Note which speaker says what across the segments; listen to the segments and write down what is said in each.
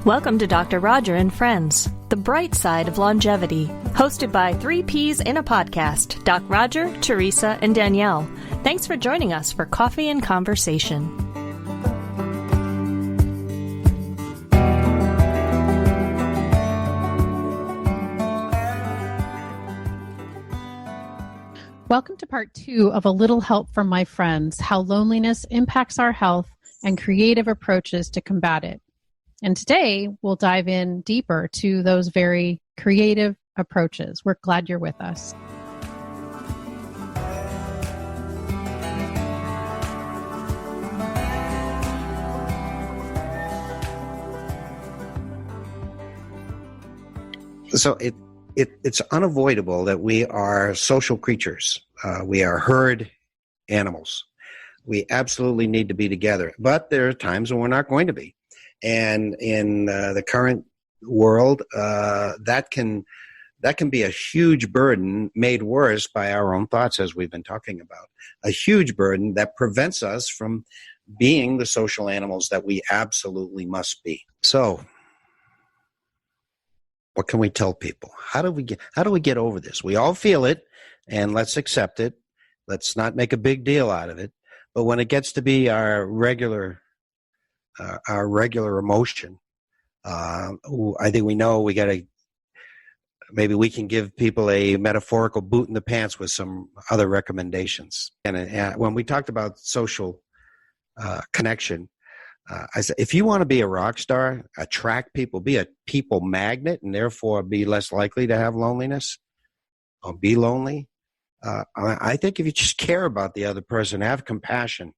Speaker 1: Welcome to Dr. Roger and Friends, the bright side of longevity, hosted by 3 Ps in a podcast, Doc Roger, Teresa, and Danielle. Thanks for joining us for coffee and conversation.
Speaker 2: Welcome to part 2 of A Little Help from My Friends, How Loneliness Impacts Our Health and Creative Approaches to Combat It. And today, we'll dive in deeper to those very creative approaches. We're glad you're with us.
Speaker 3: So it's unavoidable that we are social creatures. We are herd animals. We absolutely need to be together. But there are times when we're not going to be. And in the current world, that can be a huge burden made worse by our own thoughts, as we've been talking about. A huge burden that prevents us from being the social animals that we absolutely must be. So, what can we tell people? How do we get over this? We all feel it, and let's accept it. Let's not make a big deal out of it. But when it gets to be our regular emotion, I think we know we got to, maybe we can give people a metaphorical boot in the pants with some other recommendations. And when we talked about social connection, I said, if you want to be a rock star, attract people, be a people magnet, and therefore be less likely to have loneliness or be lonely, I think if you just care about the other person, have compassion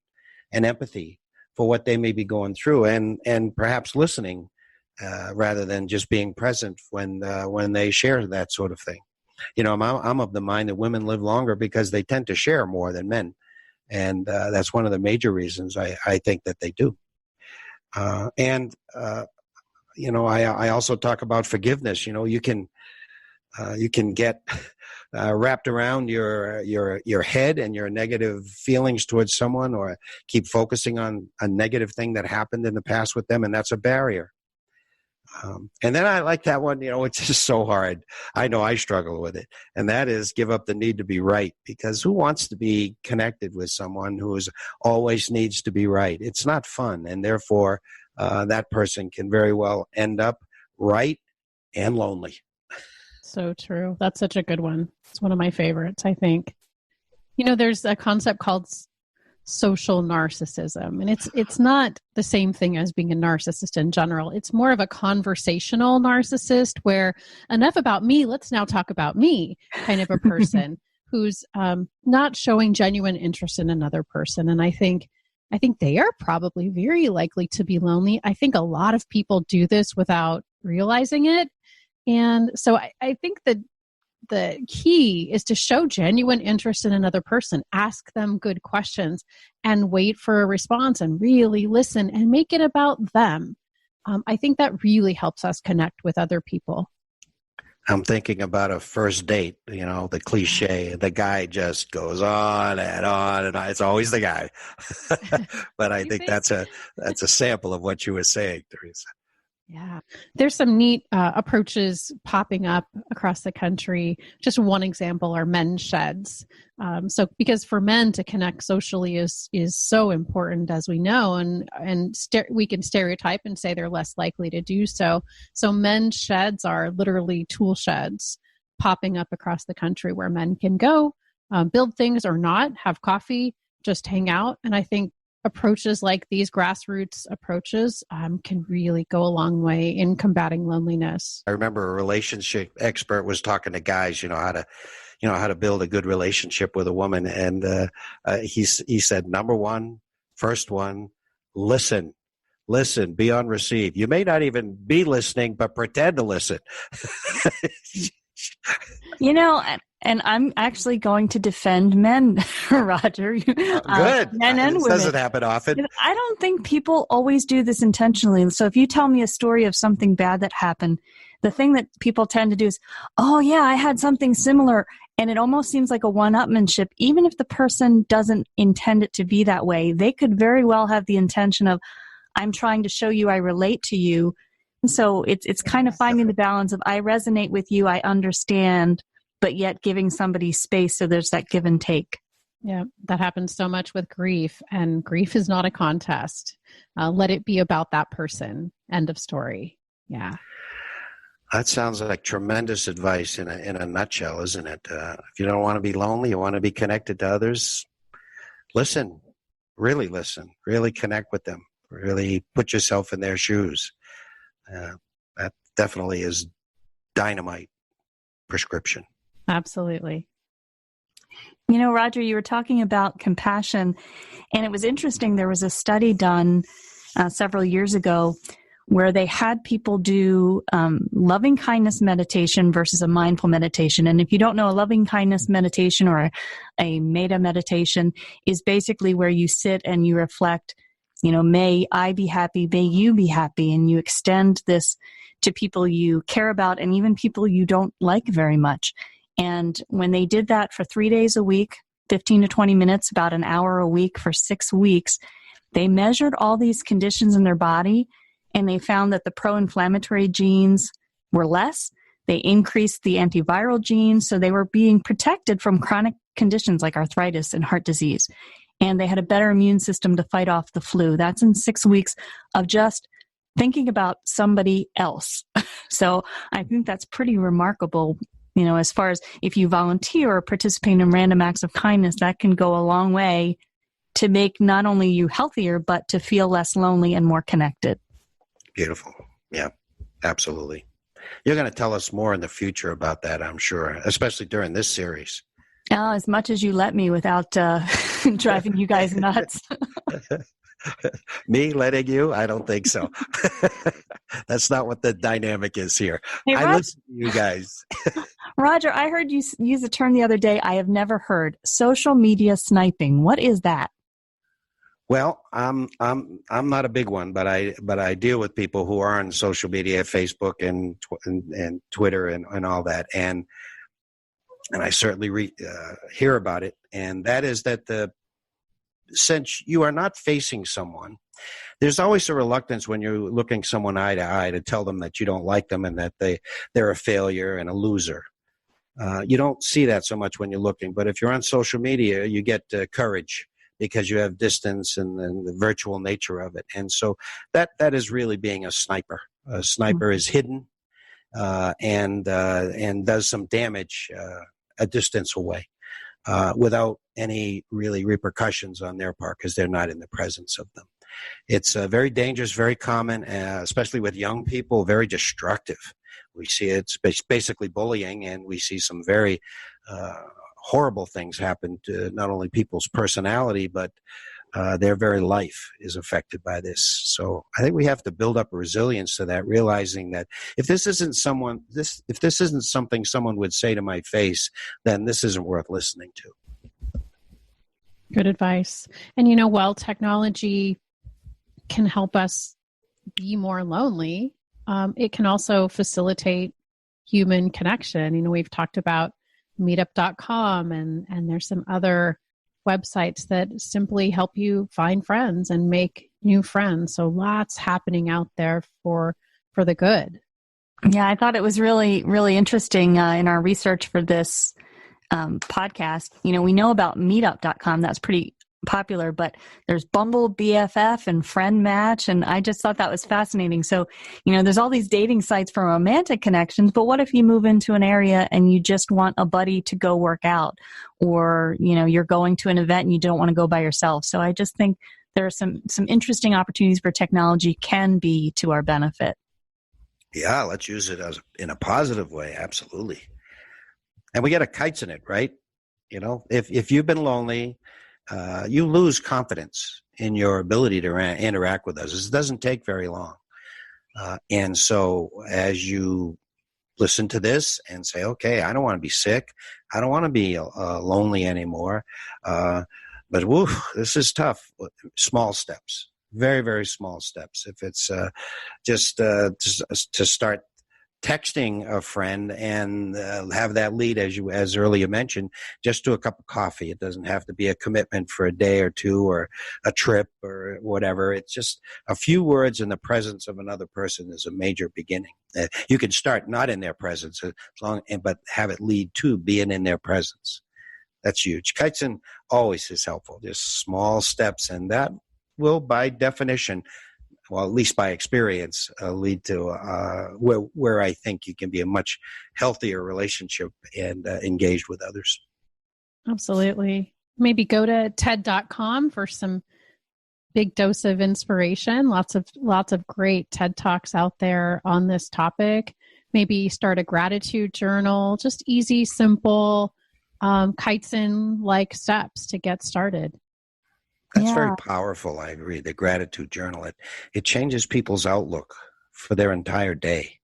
Speaker 3: and empathy for what they may be going through, and perhaps listening rather than just being present when they share that sort of thing. You know, I'm of the mind that women live longer because they tend to share more than men, and that's one of the major reasons I think that they do. You know, I also talk about forgiveness. You know, you can get wrapped around your head and your negative feelings towards someone, or keep focusing on a negative thing that happened in the past with them, and that's a barrier. And then I like that one, you know, it's just so hard. I know I struggle with it, and that is give up the need to be right, because who wants to be connected with someone who always needs to be right? It's not fun, and therefore that person can very well end up right and lonely.
Speaker 2: So true. That's such a good one. It's one of my favorites, I think. You know, there's a concept called social narcissism, and it's not the same thing as being a narcissist in general. It's more of a conversational narcissist, where enough about me, let's now talk about me kind of a person who's not showing genuine interest in another person. And I think they are probably very likely to be lonely. I think a lot of people do this without realizing it. And so I think that the key is to show genuine interest in another person, ask them good questions, and wait for a response, and really listen and make it about them. I think that really helps us connect with other people.
Speaker 3: I'm thinking about a first date, you know, the cliche, the guy just goes on and on, and it's always the guy. But I think that's a sample of what you were saying, Teresa.
Speaker 2: Yeah, there's some neat approaches popping up across the country. Just one example are men's sheds. So because for men to connect socially is so important, as we know, and we can stereotype and say they're less likely to do so. So men's sheds are literally tool sheds popping up across the country where men can go, build things or not, have coffee, just hang out. And I think approaches like these grassroots approaches can really go a long way in combating loneliness.
Speaker 3: I remember a relationship expert was talking to guys, how to build a good relationship with a woman. And he said, number one, first one, listen, be on receive. You may not even be listening, but pretend to listen.
Speaker 1: And I'm actually going to defend men, Roger.
Speaker 3: Good.
Speaker 1: Men and women.
Speaker 3: Doesn't happen often.
Speaker 1: I don't think people always do this intentionally. So if you tell me a story of something bad that happened, the thing that people tend to do is, oh yeah, I had something similar. And it almost seems like a one-upmanship. Even if the person doesn't intend it to be that way, they could very well have the intention of, I'm trying to show you I relate to you, So it's kind of finding the balance of I resonate with you, I understand, but yet giving somebody space so there's that give and take.
Speaker 2: Yeah, that happens so much with grief, and grief is not a contest. Let it be about that person. End of story. Yeah.
Speaker 3: That sounds like tremendous advice in a nutshell, isn't it? If you don't want to be lonely, you want to be connected to others, listen, really connect with them, really put yourself in their shoes. That definitely is dynamite prescription.
Speaker 2: Absolutely.
Speaker 1: You know, Roger, you were talking about compassion, and it was interesting. There was a study done several years ago where they had people do loving kindness meditation versus a mindful meditation. And if you don't know, a loving kindness meditation or a metta meditation is basically where you sit and you reflect, may I be happy, may you be happy, and you extend this to people you care about and even people you don't like very much. And when they did that for 3 days a week, 15 to 20 minutes, about an hour a week for 6 weeks, they measured all these conditions in their body, and they found that the pro-inflammatory genes were less. They increased the antiviral genes, so they were being protected from chronic conditions like arthritis and heart disease. And they had a better immune system to fight off the flu. That's in 6 weeks of just thinking about somebody else. So I think that's pretty remarkable. As far as if you volunteer or participate in random acts of kindness, that can go a long way to make not only you healthier, but to feel less lonely and more connected.
Speaker 3: Beautiful. Yeah, absolutely. You're going to tell us more in the future about that, I'm sure, especially during this series.
Speaker 1: As much as you let me without driving you guys nuts.
Speaker 3: Me letting you? I don't think so. That's not what the dynamic is here.
Speaker 1: Hey,
Speaker 3: I listen to you guys.
Speaker 1: Roger, I heard you use a term the other day I have never heard. Social media sniping. What is that?
Speaker 3: Well, I'm not a big one, but I deal with people who are on social media, Facebook and Twitter and all that, and I certainly hear about it. And that is that since you are not facing someone, there's always a reluctance when you're looking someone eye to eye to tell them that you don't like them and that they're a failure and a loser. You don't see that so much when you're looking, but if you're on social media, you get courage because you have distance and the virtual nature of it. And so that is really being a sniper. A sniper is hidden and does some damage a distance away without any really repercussions on their part because they're not in the presence of them. It's very dangerous, very common, especially with young people, very destructive. We see it's basically bullying, and we see some very horrible things happen to not only people's personality, but their very life is affected by this. So I think we have to build up a resilience to that, realizing that if this isn't something someone would say to my face, then this isn't worth listening to.
Speaker 2: Good advice. And while technology can help us be more lonely, it can also facilitate human connection. We've talked about meetup.com and there's some other websites that simply help you find friends and make new friends. So lots happening out there for the good.
Speaker 1: Yeah, I thought it was really, really interesting in our research for this podcast. We know about meetup.com. That's pretty popular, but there's Bumble, BFF, and Friend Match, and I just thought that was fascinating. So, there's all these dating sites for romantic connections, but what if you move into an area and you just want a buddy to go work out, or, you're going to an event and you don't want to go by yourself? So I just think there are some interesting opportunities where technology can be to our benefit.
Speaker 3: Yeah, let's use it in a positive way. Absolutely. And we get a kites in it, right? If you've been lonely, you lose confidence in your ability to interact with others. It doesn't take very long. And so as you listen to this and say, okay, I don't want to be sick. I don't want to be lonely anymore. But woo, this is tough. Small steps, very, very small steps. If it's just to start texting a friend and have that lead, as earlier mentioned, just to a cup of coffee. It doesn't have to be a commitment for a day or two or a trip or whatever. It's just a few words in the presence of another person is a major beginning. You can start not in their presence, but have it lead to being in their presence. That's huge. Kaizen always is helpful. Just small steps, and that will, by definition, well, at least by experience, lead to where I think you can be a much healthier relationship and engaged with others.
Speaker 2: Absolutely. Maybe go to TED.com for some big dose of inspiration. Lots of great TED Talks out there on this topic. Maybe start a gratitude journal. Just easy, simple, Kaizen-like steps to get started.
Speaker 3: That's very powerful. I agree. The gratitude journal, it changes people's outlook for their entire day,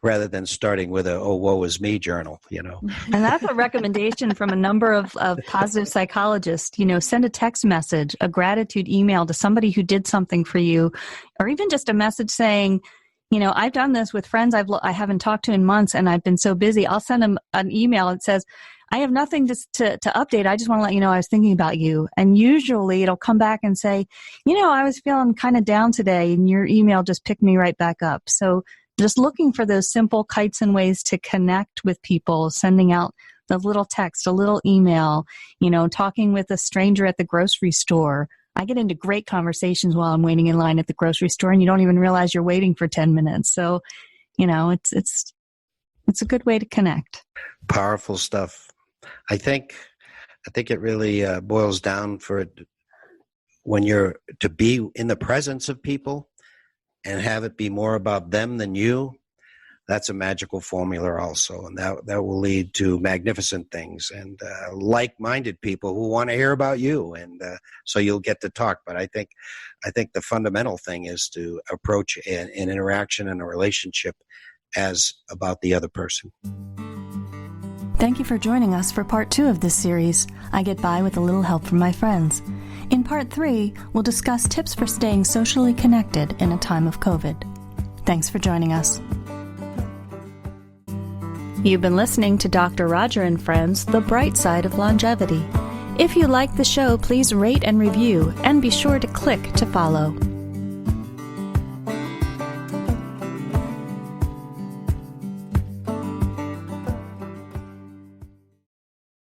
Speaker 3: rather than starting with a "oh, woe is me" journal.
Speaker 1: And that's a recommendation from a number of positive psychologists. Send a text message, a gratitude email to somebody who did something for you, or even just a message saying, I've done this with friends I haven't talked to in months, and I've been so busy. I'll send them an email that says, I have nothing to update. I just want to let you know I was thinking about you. And usually it'll come back and say, I was feeling kind of down today, and your email just picked me right back up. So just looking for those simple Kaizen ways to connect with people, sending out the little text, a little email, talking with a stranger at the grocery store. I get into great conversations while I'm waiting in line at the grocery store, and you don't even realize you're waiting for 10 minutes. So, it's a good way to connect.
Speaker 3: Powerful stuff. I think it really boils down for when you're to be in the presence of people and have it be more about them than you. That's a magical formula also, and that will lead to magnificent things and like-minded people who want to hear about you, and so you'll get to talk. But I think the fundamental thing is to approach an interaction and a relationship as about the other person.
Speaker 1: Thank you for joining us for part 2 of this series, I Get By with a Little Help from My Friends. In part 3, we'll discuss tips for staying socially connected in a time of COVID. Thanks for joining us. You've been listening to Dr. Roger and Friends, The Bright Side of Longevity. If you like the show, please rate and review, and be sure to click to follow.